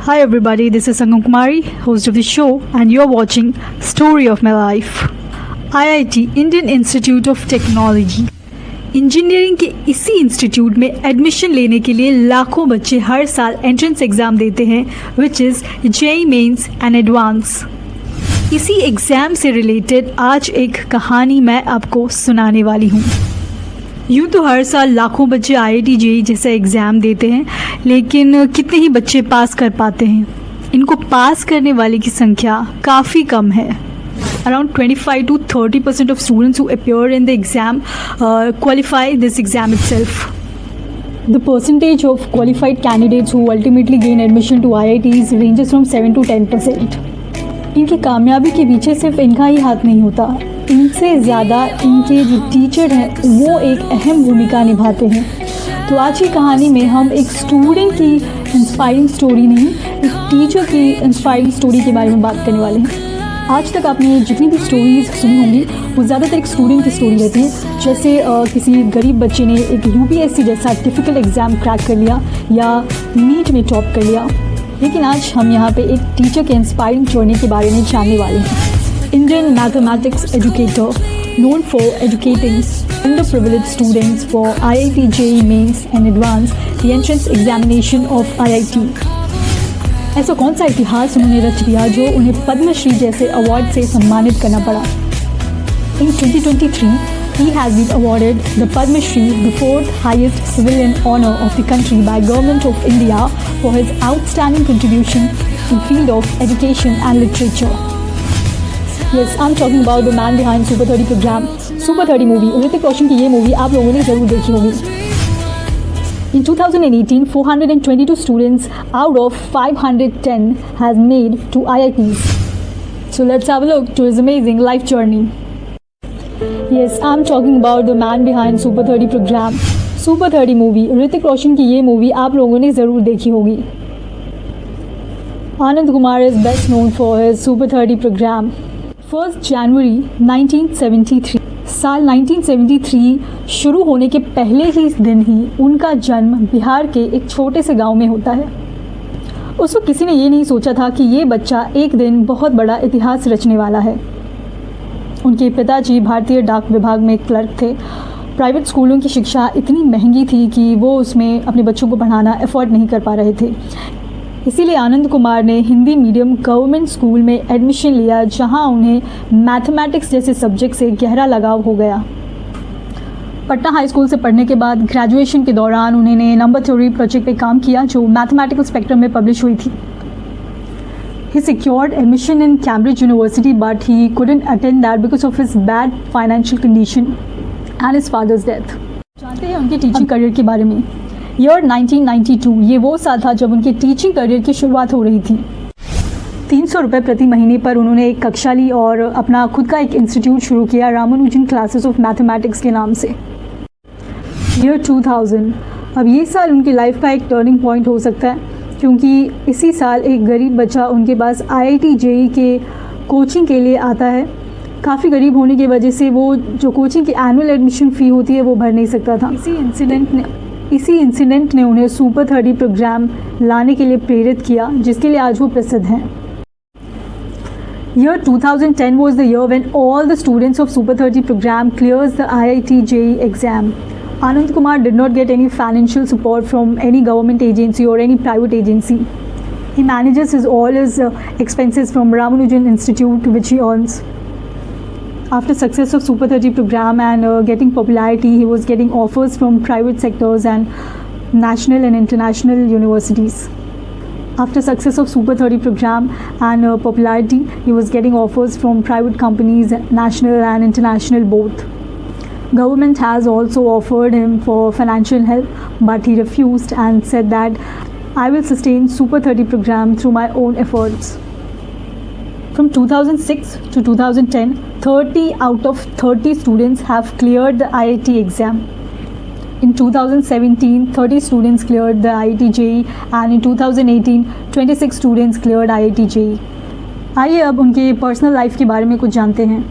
Hi everybody, this is Sangam Kumari, host of the show, and you're watching Story of My Life. IIT Indian Institute of Technology. Engineering के इसी institute में admission लेने के लिए लाखों बच्चे हर साल एंट्रेंस एग्ज़ाम देते हैं, which is JEE mains and advance. इसी एग्ज़ाम से रिलेटेड आज एक कहानी मैं आपको सुनाने वाली हूँ। यूँ तो हर साल लाखों बच्चे IIT जेईई जैसा एग्ज़ाम देते हैं, लेकिन कितने ही बच्चे पास कर पाते हैं। इनको पास करने वाले की संख्या काफ़ी कम है। Around 25 to 30% of students who appear in the exam qualify this exam itself. The percentage of qualified candidates who ultimately gain admission to IITs ranges from 7 to 10%. इनकी कामयाबी के पीछे सिर्फ इनका ही हाथ नहीं होता, इनसे ज़्यादा इनके जो टीचर हैं वो एक अहम भूमिका निभाते हैं। तो आज की कहानी में हम एक स्टूडेंट की इंस्पायरिंग स्टोरी नहीं, एक टीचर की इंस्पायरिंग स्टोरी के बारे में बात करने वाले हैं। आज तक आपने जितनी भी स्टोरीज़ सुनी होंगी वो ज़्यादातर एक स्टूडेंट की स्टोरी रहती है, जैसे किसी गरीब बच्चे ने एक UPSC जैसा डिफ़िकल्ट एग्ज़ाम क्रैक कर लिया या नीट में टॉप कर लिया। लेकिन आज हम यहाँ पे एक टीचर के इंस्पायरिंग जर्नी के बारे में जानने वाले हैं। Indian mathematics educator known for educating underprivileged students for IIT JEE Mains and Advanced, the entrance examination of IIT। ऐसा कौन सा इतिहास उन्होंने रच दिया जो उन्हें पद्मश्री जैसे अवार्ड से सम्मानित करना पड़ा। In 2023, he has been awarded the Padma Shri, the fourth highest civilian honor of the country by Government of India for his outstanding contribution in field of education and literature. Yes, I'm talking about the man behind Super 30 program, Super 30 movie। Hrithik Roshan की ये movie आप लोगों ने ज़रूर देखी होगी। In 2018, 422 students out of 510 has made to IITs. So let's have a look to his amazing life journey. Yes, I'm talking about the man behind Super 30 program, Super 30 movie। Hrithik Roshan की ये मूवी आप लोगों ने ज़रूर देखी होगी। Anand Kumar is best known for his Super 30 program। 1 जनवरी 1973 साल 1973 शुरू होने के पहले ही दिन ही उनका जन्म बिहार के एक छोटे से गांव में होता है। उस वक्त किसी ने ये नहीं सोचा था कि ये बच्चा एक दिन बहुत बड़ा इतिहास रचने वाला है। उनके पिताजी भारतीय डाक विभाग में क्लर्क थे। प्राइवेट स्कूलों की शिक्षा इतनी महंगी थी कि वो उसमें अपने बच्चों को पढ़ाना अफोर्ड नहीं कर पा रहे थे। इसीलिए आनंद कुमार ने हिंदी मीडियम गवर्नमेंट स्कूल में एडमिशन लिया, जहां उन्हें मैथमेटिक्स जैसे सब्जेक्ट से गहरा लगाव हो गया। पटना हाई स्कूल से पढ़ने के बाद ग्रेजुएशन के दौरान उन्होंने नंबर थ्योरी प्रोजेक्ट पे काम किया जो मैथमेटिकल स्पेक्ट्रम में पब्लिश हुई थी। He secured admission in Cambridge University, but he couldn't attend that because of his bad financial condition and his father's death। जानते हैं उनके टीचिंग करियर के बारे में। ईयर 1992 ये वो साल था जब उनके टीचिंग करियर की शुरुआत हो रही थी। 300 रुपये प्रति महीने पर उन्होंने एक कक्षा ली और अपना खुद का एक इंस्टीट्यूट शुरू किया, रामानुजन क्लासेस ऑफ मैथमेटिक्स के नाम से। ईयर 2000, अब ये साल उनकी लाइफ का एक टर्निंग पॉइंट हो सकता है, क्योंकि इसी साल एक गरीब बच्चा उनके पास IIT JEE के कोचिंग के लिए आता है। काफ़ी गरीब होने की वजह से वो जो कोचिंग की एनुअल एडमिशन फ़ी होती है वो भर नहीं सकता था। इसी इंसिडेंट ने उन्हें सुपर 30 प्रोग्राम लाने के लिए प्रेरित किया, जिसके लिए आज वो प्रसिद्ध हैं। Year 2010 was the year when all the students of Super 30 program clears the IIT JEE exam. Anand Kumar did not get any financial support from any government agency or any private agency. He manages all his expenses from Ramanujan Institute, which he earns. After success of Super 30 program and getting popularity, he was getting offers from private sectors and national and international universities. After success of Super 30 program and popularity, he was getting offers from private companies, national and international both. Government has also offered him for financial help, but he refused and said that I will sustain Super 30 program through my own efforts. From 2006 to 2010, 30 out of 30 students have cleared the IIT exam. In 2017, 30 students cleared the IIT JEE and in 2018, 26 students cleared IIT JEE। आइए अब उनके personal life के बारे में कुछ जानते हैं।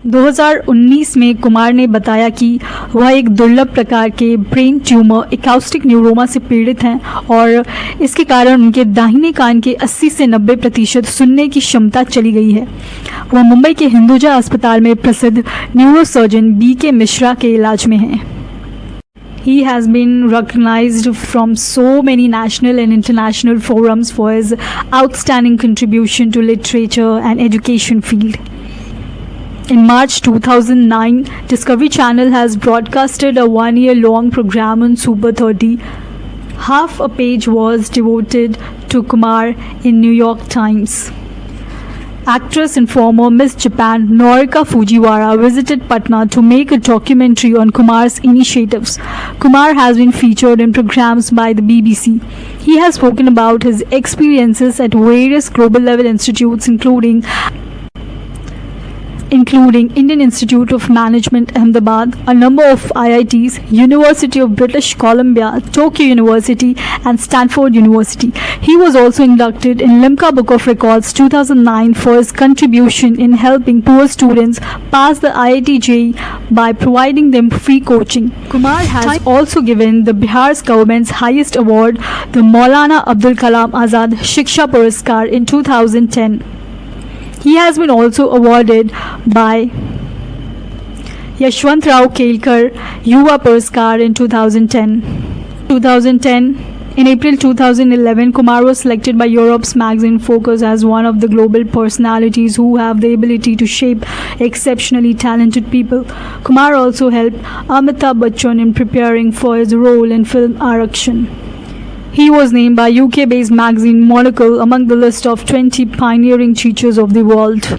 2019 में कुमार ने बताया कि वह एक दुर्लभ प्रकार के ब्रेन ट्यूमर एकाउस्टिक न्यूरोमा से पीड़ित हैं और इसके कारण उनके दाहिने कान के 80 से 90% सुनने की क्षमता चली गई है। वह मुंबई के हिंदुजा अस्पताल में प्रसिद्ध न्यूरोसर्जन BK मिश्रा के इलाज में हैं। He has been recognized from so many national and international forums for his outstanding contribution to literature and education field. In March 2009, Discovery Channel has broadcasted a one-year-long program on Super 30. Half a page was devoted to Kumar in New York Times. Actress and former Miss Japan Norika Fujiwara visited Patna to make a documentary on Kumar's initiatives. Kumar has been featured in programs by the BBC. He has spoken about his experiences at various global level institutes including Indian Institute of Management Ahmedabad, a number of IITs, University of British Columbia, Tokyo University and Stanford University. He was also inducted in Limca Book of Records 2009 for his contribution in helping poor students pass the IIT JEE by providing them free coaching. Kumar has also given the Bihar's government's highest award, the Maulana Abdul Kalam Azad Shiksha Puraskar in 2010. He has been also awarded by Yashwantrao Kelkar Yuva Puraskar in 2010. In April 2011, Kumar was selected by Europe's magazine Focus as one of the global personalities who have the ability to shape exceptionally talented people. Kumar also helped Amitabh Bachchan in preparing for his role in film Arakshan. He was named by UK-based magazine Monocle among the list of 20 pioneering teachers of the world.